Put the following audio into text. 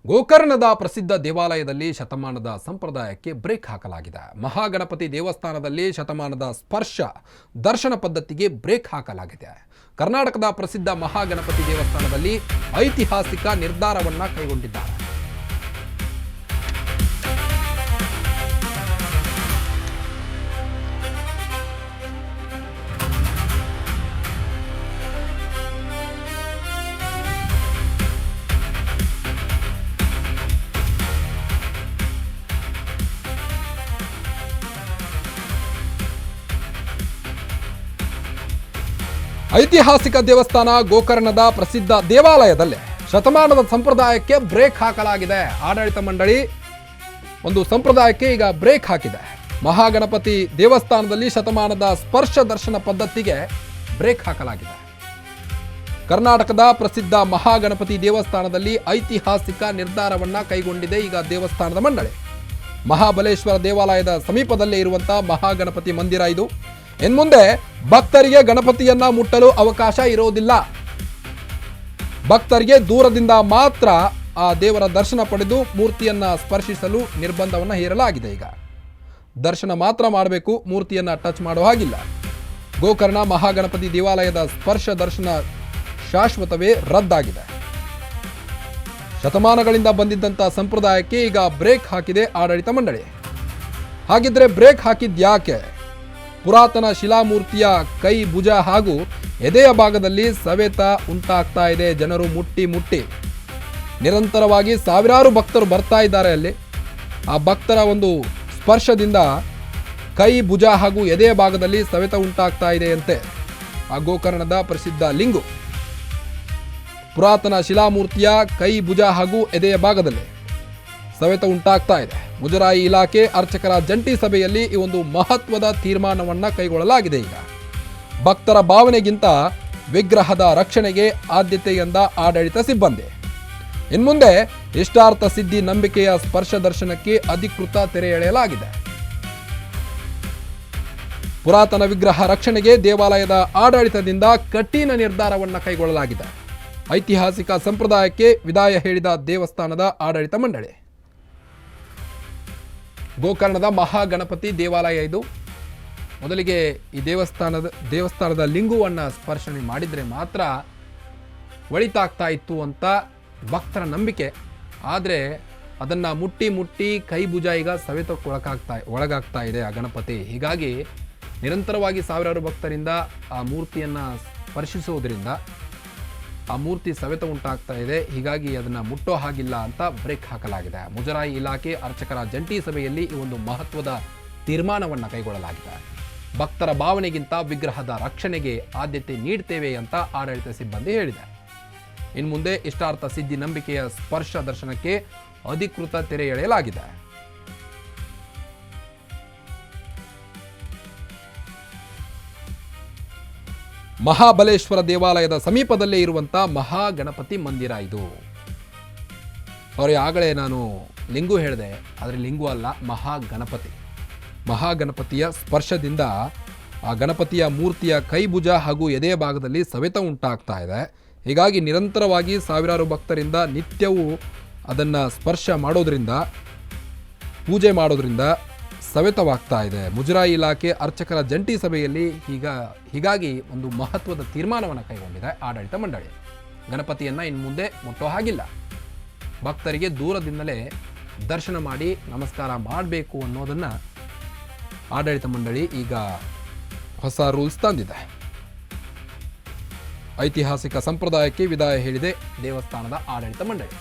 ಗೋಕರ್ಣದ ಪ್ರಸಿದ್ಧ ದೇವಾಲಯದಲ್ಲಿ ಶತಮಾನದ ಸಂಪ್ರದಾಯಕ್ಕೆ ಬ್ರೇಕ್ ಹಾಕಲಾಗಿದೆ. ಮಹಾಗಣಪತಿ ದೇವಸ್ಥಾನದಲ್ಲಿ ಶತಮಾನದ ಸ್ಪರ್ಶ ದರ್ಶನ ಪದ್ಧತಿಗೆ ಬ್ರೇಕ್ ಹಾಕಲಾಗಿದೆ. ಕರ್ನಾಟಕದ ಪ್ರಸಿದ್ಧ ಮಹಾಗಣಪತಿ ದೇವಸ್ಥಾನದಲ್ಲಿ ಐತಿಹಾಸಿಕ ನಿರ್ಧಾರವನ್ನ ಕೈಗೊಂಡಿದ್ದಾರೆ. ಐತಿಹಾಸಿಕ ದೇವಸ್ಥಾನ ಗೋಕರ್ಣದ ಪ್ರಸಿದ್ಧ ದೇವಾಲಯದಲ್ಲಿ ಶತಮಾನದ ಸಂಪ್ರದಾಯಕ್ಕೆ ಬ್ರೇಕ್ ಹಾಕಲಾಗಿದೆ. ಆಡಳಿತ ಮಂಡಳಿ ಒಂದು ಸಂಪ್ರದಾಯಕ್ಕೆ ಈಗ ಬ್ರೇಕ್ ಹಾಕಿದೆ. ಮಹಾಗಣಪತಿ ದೇವಸ್ಥಾನದಲ್ಲಿ ಶತಮಾನದ ಸ್ಪರ್ಶ ದರ್ಶನ ಪದ್ಧತಿಗೆ ಬ್ರೇಕ್ ಹಾಕಲಾಗಿದೆ. ಕರ್ನಾಟಕದ ಪ್ರಸಿದ್ಧ ಮಹಾಗಣಪತಿ ದೇವಸ್ಥಾನದಲ್ಲಿ ಐತಿಹಾಸಿಕ ನಿರ್ಧಾರವನ್ನ ಕೈಗೊಂಡಿದೆ ಈಗ ದೇವಸ್ಥಾನದ ಮಂಡಳಿ. ಮಹಾಬಲೇಶ್ವರ ದೇವಾಲಯದ ಸಮೀಪದಲ್ಲೇ ಇರುವಂತಹ ಮಹಾಗಣಪತಿ ಮಂದಿರ ಇದು. ಇನ್ಮುಂದೆ ಭಕ್ತರಿಗೆ ಗಣಪತಿಯನ್ನ ಮುಟ್ಟಲು ಅವಕಾಶ ಇರೋದಿಲ್ಲ. ಭಕ್ತರಿಗೆ ದೂರದಿಂದ ಮಾತ್ರ ಆ ದೇವರ ದರ್ಶನ ಪಡೆದು ಮೂರ್ತಿಯನ್ನ ಸ್ಪರ್ಶಿಸಲು ನಿರ್ಬಂಧವನ್ನ ಹೇರಲಾಗಿದೆ. ಈಗ ದರ್ಶನ ಮಾತ್ರ ಮಾಡಬೇಕು, ಮೂರ್ತಿಯನ್ನ ಟಚ್ ಮಾಡೋ ಹಾಗಿಲ್ಲ. ಗೋಕರ್ಣ ಮಹಾಗಣಪತಿ ದೇವಾಲಯದ ಸ್ಪರ್ಶ ದರ್ಶನ ಶಾಶ್ವತವೇ ರದ್ದಾಗಿದೆ. ಶತಮಾನಗಳಿಂದ ಬಂದಿದ್ದಂಥ ಸಂಪ್ರದಾಯಕ್ಕೆ ಈಗ ಬ್ರೇಕ್ ಹಾಕಿದೆ ಆಡಳಿತ ಮಂಡಳಿ. ಹಾಗಿದ್ರೆ ಬ್ರೇಕ್ ಹಾಕಿದ್ಯಾಕೆ? ಪುರಾತನ ಶಿಲಾಮೂರ್ತಿಯ ಕೈ, ಭುಜ ಹಾಗೂ ಎದೆಯ ಭಾಗದಲ್ಲಿ ಸವೆತ ಉಂಟಾಗ್ತಾ ಇದೆ. ಜನರು ಮುಟ್ಟಿ ನಿರಂತರವಾಗಿ ಸಾವಿರಾರು ಭಕ್ತರು ಬರ್ತಾ ಇದ್ದಾರೆ. ಅಲ್ಲಿ ಆ ಭಕ್ತರ ಒಂದು ಸ್ಪರ್ಶದಿಂದ ಕೈ, ಭುಜ ಹಾಗೂ ಎದೆಯ ಭಾಗದಲ್ಲಿ ಸವೆತ ಉಂಟಾಗ್ತಾ ಇದೆ ಅಂತೆ. ಆ ಗೋಕರ್ಣದ ಪ್ರಸಿದ್ಧ ಲಿಂಗು ಪುರಾತನ ಶಿಲಾಮೂರ್ತಿಯ ಕೈ, ಭುಜ ಹಾಗೂ ಎದೆಯ ಭಾಗದಲ್ಲಿ ಸವೆತ ಉಂಟಾಗ್ತಾ ಇದೆ. ಮುಜರಾಯಿ ಇಲಾಖೆ ಅರ್ಚಕರ ಜಂಟಿ ಸಭೆಯಲ್ಲಿ ಈ ಒಂದು ಮಹತ್ವದ ತೀರ್ಮಾನವನ್ನ ಕೈಗೊಳ್ಳಲಾಗಿದೆ. ಈಗ ಭಕ್ತರ ಭಾವನೆಗಿಂತ ವಿಗ್ರಹದ ರಕ್ಷಣೆಗೆ ಆದ್ಯತೆ ಎಂದ ಆಡಳಿತ ಸಿಬ್ಬಂದಿ. ಇನ್ಮುಂದೆ ಇಷ್ಟಾರ್ಥ ಸಿದ್ಧಿ ನಂಬಿಕೆಯ ಸ್ಪರ್ಶ ದರ್ಶನಕ್ಕೆ ಅಧಿಕೃತ ತೆರೆ ಎಳೆಯಲಾಗಿದೆ. ಪುರಾತನ ವಿಗ್ರಹ ರಕ್ಷಣೆಗೆ ದೇವಾಲಯದ ಆಡಳಿತದಿಂದ ಕಠಿಣ ನಿರ್ಧಾರವನ್ನ ಕೈಗೊಳ್ಳಲಾಗಿದೆ. ಐತಿಹಾಸಿಕ ಸಂಪ್ರದಾಯಕ್ಕೆ ವಿದಾಯ ಹೇಳಿದ ದೇವಸ್ಥಾನದ ಆಡಳಿತ ಮಂಡಳಿ. ಗೋಕರ್ಣದ ಮಹಾಗಣಪತಿ ದೇವಾಲಯ ಇದು. ಮೊದಲಿಗೆ ಈ ದೇವಸ್ಥಾನದ ಲಿಂಗುವನ್ನು ಸ್ಪರ್ಶನೆ ಮಾಡಿದರೆ ಮಾತ್ರ ಒಳಿತಾಗ್ತಾ ಇತ್ತು ಅಂತ ಭಕ್ತರ ನಂಬಿಕೆ. ಆದರೆ ಅದನ್ನು ಮುಟ್ಟಿ ಕೈ, ಭುಜ ಈಗ ಸವೆತಕ್ಕೆ ಒಳಗಾಗ್ತಾ ಇದೆ ಆ ಗಣಪತಿ. ಹೀಗಾಗಿ ನಿರಂತರವಾಗಿ ಸಾವಿರಾರು ಭಕ್ತರಿಂದ ಆ ಮೂರ್ತಿಯನ್ನು ಸ್ಪರ್ಶಿಸುವುದರಿಂದ ಆ ಮೂರ್ತಿ ಸವೆತ ಉಂಟಾಗ್ತಾ ಇದೆ. ಹೀಗಾಗಿ ಅದನ್ನು ಮುಟ್ಟೋ ಹಾಗಿಲ್ಲ ಅಂತ ಬ್ರೇಕ್ ಹಾಕಲಾಗಿದೆ. ಮುಜರಾಯಿ ಇಲಾಖೆ ಅರ್ಚಕರ ಜಂಟಿ ಸಭೆಯಲ್ಲಿ ಈ ಒಂದು ಮಹತ್ವದ ತೀರ್ಮಾನವನ್ನು ಕೈಗೊಳ್ಳಲಾಗಿದೆ. ಭಕ್ತರ ಭಾವನೆಗಿಂತ ವಿಗ್ರಹದ ರಕ್ಷಣೆಗೆ ಆದ್ಯತೆ ನೀಡ್ತೇವೆ ಅಂತ ಆಡಳಿತ ಸಿಬ್ಬಂದಿ ಹೇಳಿದೆ. ಇನ್ನು ಮುಂದೆ ಇಷ್ಟಾರ್ಥ ಸಿದ್ಧಿ ನಂಬಿಕೆಯ ಸ್ಪರ್ಶ ದರ್ಶನಕ್ಕೆ ಅಧಿಕೃತ ತೆರೆ ಎಳೆಯಲಾಗಿದೆ. ಮಹಾಬಲೇಶ್ವರ ದೇವಾಲಯದ ಸಮೀಪದಲ್ಲೇ ಇರುವಂತಹ ಮಹಾಗಣಪತಿ ಮಂದಿರ ಇದು. ಆಗಲೇ ನಾನು ಲಿಂಗು ಹೇಳಿದೆ, ಆದರೆ ಲಿಂಗು ಅಲ್ಲ, ಮಹಾಗಣಪತಿಯ ಸ್ಪರ್ಶದಿಂದ ಆ ಗಣಪತಿಯ ಮೂರ್ತಿಯ ಕೈ, ಭುಜ ಹಾಗೂ ಎದೆಯ ಭಾಗದಲ್ಲಿ ಸವೆತ ಉಂಟಾಗ್ತಾ ಇದೆ. ಹೀಗಾಗಿ ನಿರಂತರವಾಗಿ ಸಾವಿರಾರು ಭಕ್ತರಿಂದ ನಿತ್ಯವೂ ಅದನ್ನು ಸ್ಪರ್ಶ ಮಾಡೋದ್ರಿಂದ, ಪೂಜೆ ಮಾಡೋದ್ರಿಂದ ಸವೆತವಾಗ್ತಾ ಇದೆ. ಮುಜರಾಯಿ ಇಲಾಖೆ ಅರ್ಚಕರ ಜಂಟಿ ಸಭೆಯಲ್ಲಿ ಹೀಗಾಗಿ ಒಂದು ಮಹತ್ವದ ತೀರ್ಮಾನವನ್ನು ಕೈಗೊಂಡಿದೆ ಆಡಳಿತ ಮಂಡಳಿ. ಗಣಪತಿಯನ್ನು ಇನ್ನು ಮುಂದೆ ಮುಟ್ಟೋ ಹಾಗಿಲ್ಲ. ಭಕ್ತರಿಗೆ ದೂರದಿಂದಲೇ ದರ್ಶನ ಮಾಡಿ ನಮಸ್ಕಾರ ಮಾಡಬೇಕು ಅನ್ನೋದನ್ನು ಆಡಳಿತ ಮಂಡಳಿ ಈಗ ಹೊಸ ರೂಲ್ಸ್ ತಂದಿದೆ. ಐತಿಹಾಸಿಕ ಸಂಪ್ರದಾಯಕ್ಕೆ ವಿದಾಯ ಹೇಳಿದೆ ದೇವಸ್ಥಾನದ ಆಡಳಿತ ಮಂಡಳಿ.